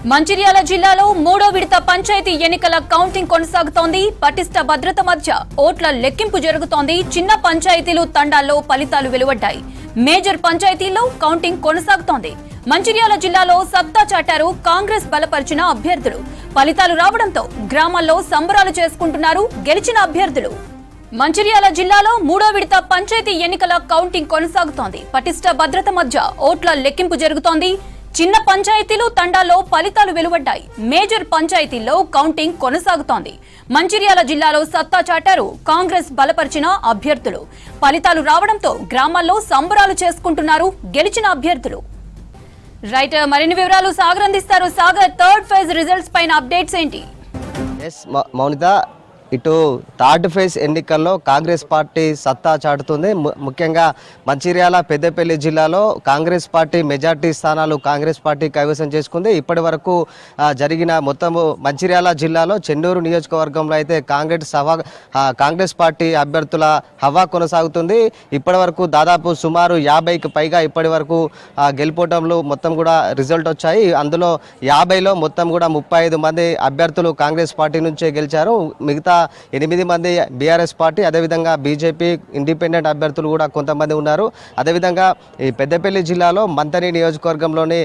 మంచిర్యాల జిల్లాలో మూడో విడత పంచాయతీ ఎన్నికల కౌంటింగ్ కొనసాగుతోంది. పటిష్ట భద్రత మధ్య ఓట్ల లెక్కింపు జరుగుతోంది. చిన్న పంచాయతీలు తండాల్లో ఫలితాలు వెలువడ్డాయి. మేజర్ పంచాయతీల్లో కౌంటింగ్ కొనసాగుతోంది. మంచిర్యాల జిల్లాలో సత్తా చాటారు కాంగ్రెస్ బలపరిచిన అభ్యర్థులు. ఫలితాలు రావడంతో గ్రామాల్లో సంబరాలు చేసుకుంటున్నారు గెలిచిన అభ్యర్థులు. మంచిర్యాల జిల్లాలో మూడో విడత పంచాయతీ ఎన్నికల కౌంటింగ్ కొనసాగుతోంది. పటిష్ట భద్రత మధ్య ఓట్ల లెక్కింపు జరుగుతోంది. చిన్న పంచాయతీలు తండాల్లో ఫలితాలు వెలువడ్డాయి. మేజర్ పంచాయతీల్లో కౌంటింగ్ కొనసాగుతోంది. మంచిర్యాల జిల్లాలో సత్తా చాటారు కాంగ్రెస్ బలపరిచిన అభ్యర్థులు. ఫలితాలు రావడంతో గ్రామాల్లో సంబరాలు చేసుకుంటున్నారు గెలిచిన అభ్యర్థులు. రైట్, మరిన్ని వివరాలు సాగర్ అందిస్తారు. సాగర్, థర్డ్ ఫేజ్ రిజల్ట్స్ పైన అప్డేట్స్ ఏంటి? మౌనిత, ఇటు థర్డ్ ఫేజ్ ఎన్నికల్లో కాంగ్రెస్ పార్టీ సత్తా చాటుతుంది. ముఖ్యంగా మంచిర్యాల పెద్దపల్లి జిల్లాలో కాంగ్రెస్ పార్టీ మెజార్టీ స్థానాలు కాంగ్రెస్ పార్టీ కైవసం చేసుకుంది. ఇప్పటి వరకు జరిగిన మొత్తము మంచిర్యాల జిల్లాలో చెన్నూరు నియోజకవర్గంలో అయితే కాంగ్రెస్ పార్టీ అభ్యర్థుల హవా కొనసాగుతుంది. ఇప్పటి వరకు దాదాపు సుమారు 50కి పైగా ఇప్పటి వరకు గెలుపోవటంలో మొత్తం కూడా రిజల్ట్ వచ్చాయి. అందులో 50లో మొత్తం కూడా 35 మంది అభ్యర్థులు కాంగ్రెస్ పార్టీ నుంచే గెలిచారు. మిగతా 8 మంది బీఆర్ఎస్ పార్టీ, అదేవిధంగా బీజేపీ ఇండిపెండెంట్ అభ్యర్థులు కూడా కొంతమంది ఉన్నారు. అదేవిధంగా ఈ పెద్దపల్లి జిల్లాలో మంతని నియోజకవర్గంలోని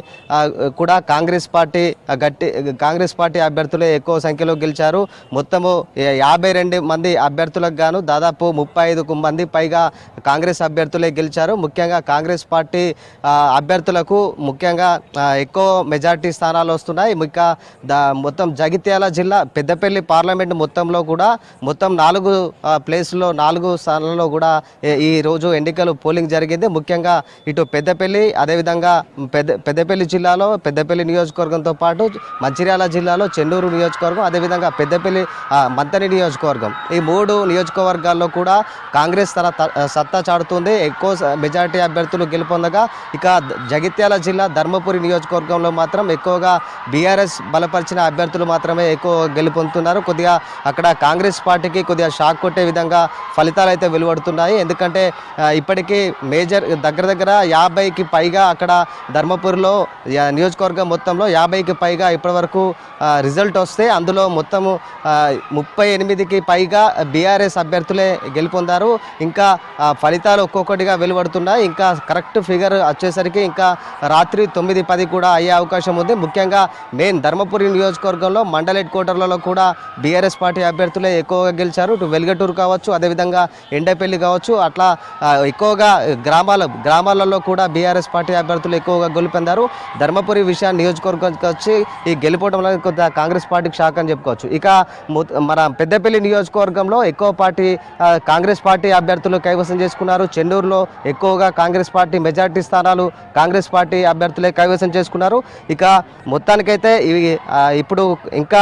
కూడా కాంగ్రెస్ పార్టీ అభ్యర్థులే ఎక్కువ సంఖ్యలో గెలిచారు. మొత్తము 52 మంది అభ్యర్థులకు గాను దాదాపు 35 మంది పైగా కాంగ్రెస్ అభ్యర్థులే గెలిచారు. ముఖ్యంగా కాంగ్రెస్ పార్టీ అభ్యర్థులకు ముఖ్యంగా ఎక్కువ మెజార్టీ స్థానాలు వస్తున్నాయి. మొత్తం జగిత్యాల జిల్లా పెద్దపల్లి పార్లమెంట్ మొత్తంలో కూడా మొత్తం 4 స్థానాల్లో కూడా ఈ రోజు ఎన్నికలు పోలింగ్ జరిగింది. ముఖ్యంగా ఇటు పెద్దపల్లి, అదేవిధంగా పెద్దపల్లి జిల్లాలో పెద్దపల్లి నియోజకవర్గంతో పాటు మంచిర్యాల జిల్లాలో చెన్నూరు నియోజకవర్గం, అదేవిధంగా పెద్దపల్లి మంతని నియోజకవర్గం, ఈ 3 నియోజకవర్గాల్లో కూడా కాంగ్రెస్ తన సత్తా చాటుతుంది. ఎక్కువ మెజార్టీ అభ్యర్థులు గెలుపొందగా ఇక జగిత్యాల జిల్లా ధర్మపురి నియోజకవర్గంలో మాత్రం ఎక్కువగా బీఆర్ఎస్ బలపరిచిన అభ్యర్థులు మాత్రమే ఎక్కువ గెలుపొందుతున్నారు. కొద్దిగా అక్కడ కాంగ్రెస్ పార్టీకి కొద్దిగా షాక్ కొట్టే విధంగా ఫలితాలు అయితే వెలువడుతున్నాయి. ఎందుకంటే ఇప్పటికీ మేజర్ దగ్గర 50కి పైగా అక్కడ ధర్మపురిలో నియోజకవర్గం మొత్తంలో 50కి పైగా ఇప్పటి వరకు రిజల్ట్ వస్తే అందులో మొత్తము 38కి పైగా బీఆర్ఎస్ అభ్యర్థులే గెలుపొందారు. ఇంకా ఫలితాలు ఒక్కొక్కటిగా వెలువడుతున్నాయి. ఇంకా కరెక్ట్ ఫిగర్ వచ్చేసరికి ఇంకా రాత్రి 9-10 కూడా అయ్యే అవకాశం ఉంది. ముఖ్యంగా మెయిన్ ధర్మపురి నియోజకవర్గంలో మండల హెడ్ క్వార్టర్లలో కూడా బీఆర్ఎస్ పార్టీ అభ్యర్థులే ఎక్కువగా గెలిచారు. ఇటు వెల్గటూరు కావచ్చు, అదేవిధంగా ఎండపల్లి కావచ్చు, అట్లా ఎక్కువగా గ్రామాలలో కూడా బీఆర్ఎస్ పార్టీ అభ్యర్థులు ఎక్కువగా గెలుపొందారు. ధర్మపురి నియోజకవర్గానికి వచ్చి ఈ గెలుపోవడంలో కొంత కాంగ్రెస్ పార్టీకి షాక్ అని చెప్పుకోవచ్చు. ఇక మన పెద్దపల్లి నియోజకవర్గంలో ఎక్కువ పార్టీ కాంగ్రెస్ పార్టీ అభ్యర్థులు కైవసం చేసుకున్నారు. చెన్నూరులో ఎక్కువగా కాంగ్రెస్ పార్టీ మెజార్టీ స్థానాలు కాంగ్రెస్ పార్టీ అభ్యర్థులే కైవసం చేసుకున్నారు. ఇక మొత్తానికైతే ఇప్పుడు ఇంకా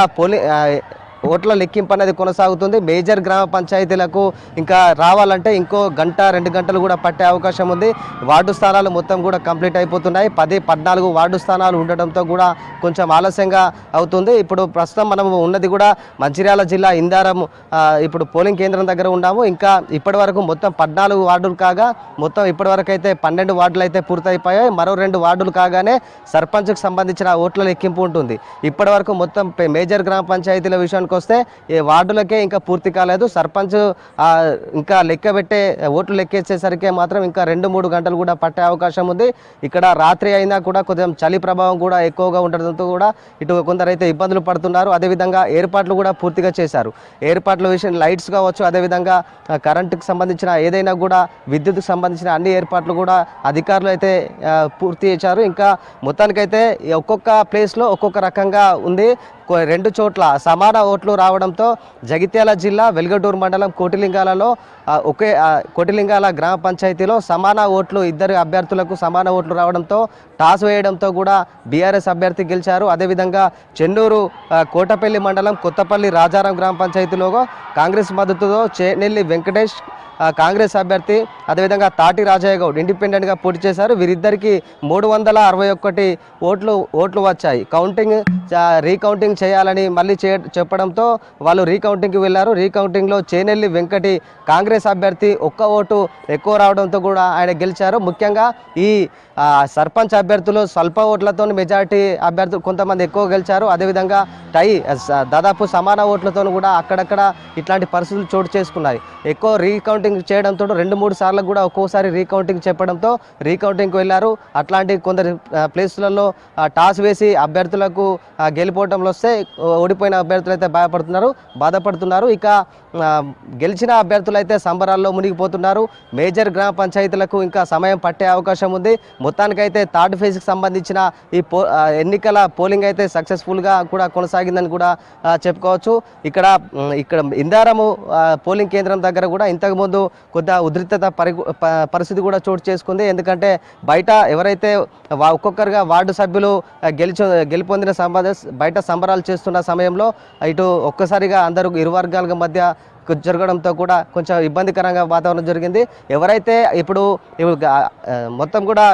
ఓట్ల లెక్కింపు అనేది కొనసాగుతుంది. మేజర్ గ్రామ పంచాయతీలకు ఇంకా రావాలంటే ఇంకో 1-2 గంటలు కూడా పట్టే అవకాశం ఉంది. వార్డు స్థానాలు మొత్తం కూడా కంప్లీట్ అయిపోతున్నాయి. 10-14 వార్డు స్థానాలు ఉండడంతో కూడా కొంచెం ఆలస్యంగా అవుతుంది. ఇప్పుడు ప్రస్తుతం మనం ఉన్నది కూడా మంచిర్యాల జిల్లా ఇందారం ఇప్పుడు పోలింగ్ కేంద్రం దగ్గర ఉన్నాము. ఇంకా ఇప్పటి వరకు మొత్తం 14 వార్డులు కాగా మొత్తం ఇప్పటివరకు అయితే 12 వార్డులు అయితే పూర్తయిపోయాయి. మరో 2 వార్డులు కాగానే సర్పంచ్కి సంబంధించిన ఓట్ల లెక్కింపు ఉంటుంది. ఇప్పటి వరకు మొత్తం మేజర్ గ్రామ పంచాయతీల విషయానికి వస్తే ఈ వార్డులకే ఇంకా పూర్తి కాలేదు. సర్పంచ్ ఇంకా ఓట్లు లెక్కేసేసరికి మాత్రం ఇంకా 2-3 గంటలు కూడా పట్టే అవకాశం ఉంది. ఇక్కడ రాత్రి అయినా కూడా కొంచెం చలి ప్రభావం కూడా ఎక్కువగా ఉండడంతో కూడా ఇటు కొందరైతే ఇబ్బందులు పడుతున్నారు. అదేవిధంగా ఏర్పాట్లు కూడా పూర్తిగా చేశారు. ఏర్పాట్ల విషయం లైట్స్ కావచ్చు, అదేవిధంగా కరెంటుకు సంబంధించిన ఏదైనా కూడా విద్యుత్కు సంబంధించిన అన్ని ఏర్పాట్లు కూడా అధికారులు అయితే పూర్తి చేశారు. ఇంకా మొత్తానికైతే ఒక్కొక్క ప్లేస్లో ఒక్కొక్క రకంగా ఉంది. 2 చోట్ల సమాన ఓట్లు రావడంతో జగిత్యాల జిల్లా వెల్గటూరు మండలం కోటిలింగాల గ్రామ పంచాయతీలో సమాన ఓట్లు, 2 అభ్యర్థులకు సమాన ఓట్లు రావడంతో టాస్ వేయడంతో కూడా బీఆర్ఎస్ అభ్యర్థి గెలిచారు. అదేవిధంగా చెన్నూరు కోటపల్లి మండలం కొత్తపల్లి రాజారాం గ్రామ పంచాయతీలో కాంగ్రెస్ మద్దతుతో చేనెల్లి వెంకటేష్, కాంగ్రెస్ అభ్యర్థి, అదేవిధంగా తాటి రాజయ్య గౌడ్ ఇండిపెండెంట్గా పోటీ చేశారు. వీరిద్దరికి 361 ఓట్లు వచ్చాయి. రీకౌంటింగ్ చేయాలని మళ్ళీ చెప్పడంతో వాళ్ళు రీకౌంటింగ్కి వెళ్ళారు. రీకౌంటింగ్లో చేనెల్లి వెంకటి కాంగ్రెస్ అభ్యర్థి 1 ఓటు ఎక్కువ రావడంతో కూడా ఆయన గెలిచారు. ముఖ్యంగా ఈ సర్పంచ్ అభ్యర్థులు స్వల్ప ఓట్లతో మెజారిటీ అభ్యర్థులు కొంతమంది ఎక్కువ గెలిచారు. అదేవిధంగా దాదాపు సమాన ఓట్లతో కూడా అక్కడక్కడ ఇట్లాంటి పరిస్థితులు చోటు చేసుకున్నాయి. ఎక్కువ రీకౌంటింగ్ చేయడంతో 2-3 సార్లు కూడా ఒక్కోసారి రీకౌంటింగ్ చెప్పడంతో రీకౌంటింగ్కి వెళ్ళారు. అట్లాంటి కొందరు ప్లేసులలో టాస్ వేసి అభ్యర్థులకు గెలిపోవటంలో వస్తే ఓడిపోయిన అభ్యర్థులు అయితే బాధపడుతున్నారు. ఇక గెలిచిన అభ్యర్థులు అయితే సంబరాల్లో మునిగిపోతున్నారు. మేజర్ గ్రామ పంచాయతీలకు ఇంకా సమయం పట్టే అవకాశం ఉంది. మొత్తానికైతే థర్డ్ ఫేజ్కి సంబంధించిన ఈ ఎన్నికల పోలింగ్ అయితే సక్సెస్ఫుల్గా కూడా కొనసాగిందని కూడా చెప్పుకోవచ్చు. ఇక్కడ ఇందారము పోలింగ్ కేంద్రం దగ్గర కూడా ఇంతకుముందు కొద్దిగా ఉద్రిక్తత పరిస్థితి కూడా చోటు చేసుకుంది. ఎందుకంటే బయట ఎవరైతే ఒక్కొక్కరుగా వార్డు సభ్యులు గెలుపొందిన బయట సంబరాలు చేస్తున్న సమయంలో ఇటు ఒక్కసారిగా అందరూ ఇరు వర్గాల మధ్య జరగడంతో కూడా కొంచెం ఇబ్బందికరంగా వాతావరణం జరిగింది. ఎవరైతే ఇప్పుడు మొత్తం కూడా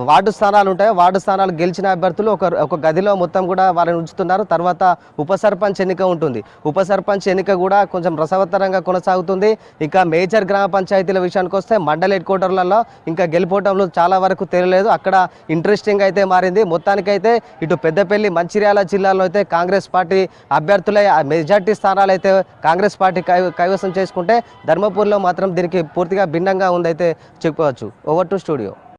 వార్డు స్థానాలు ఉంటాయో వార్డు స్థానాలు గెలిచిన అభ్యర్థులు ఒక గదిలో మొత్తం కూడా వాళ్ళని ఉంచుతున్నారు. తర్వాత ఉప సర్పంచ్ ఎన్నిక ఉంటుంది. ఉప సర్పంచ్ ఎన్నిక కూడా కొంచెం రసవత్తరంగా కొనసాగుతుంది. ఇంకా మేజర్ గ్రామ పంచాయతీల విషయానికి వస్తే మండల హెడ్ క్వార్టర్లలో ఇంకా గెలిపోవడంలో చాలా వరకు తెలియలేదు. అక్కడ ఇంట్రెస్టింగ్ అయితే మారింది. మొత్తానికైతే ఇటు పెద్దపల్లి, మంచిర్యాల జిల్లాలో అయితే కాంగ్రెస్ పార్టీ అభ్యర్థులే మెజార్టీ స్థానాలు అయితే కాంగ్రెస్ పార్టీ కైవసం చేసుకుంటే ధర్మపూర్లో మాత్రం దీనికి పూర్తిగా భిన్నంగా ఉందైతే చెప్పుకోవచ్చు. Over to studio.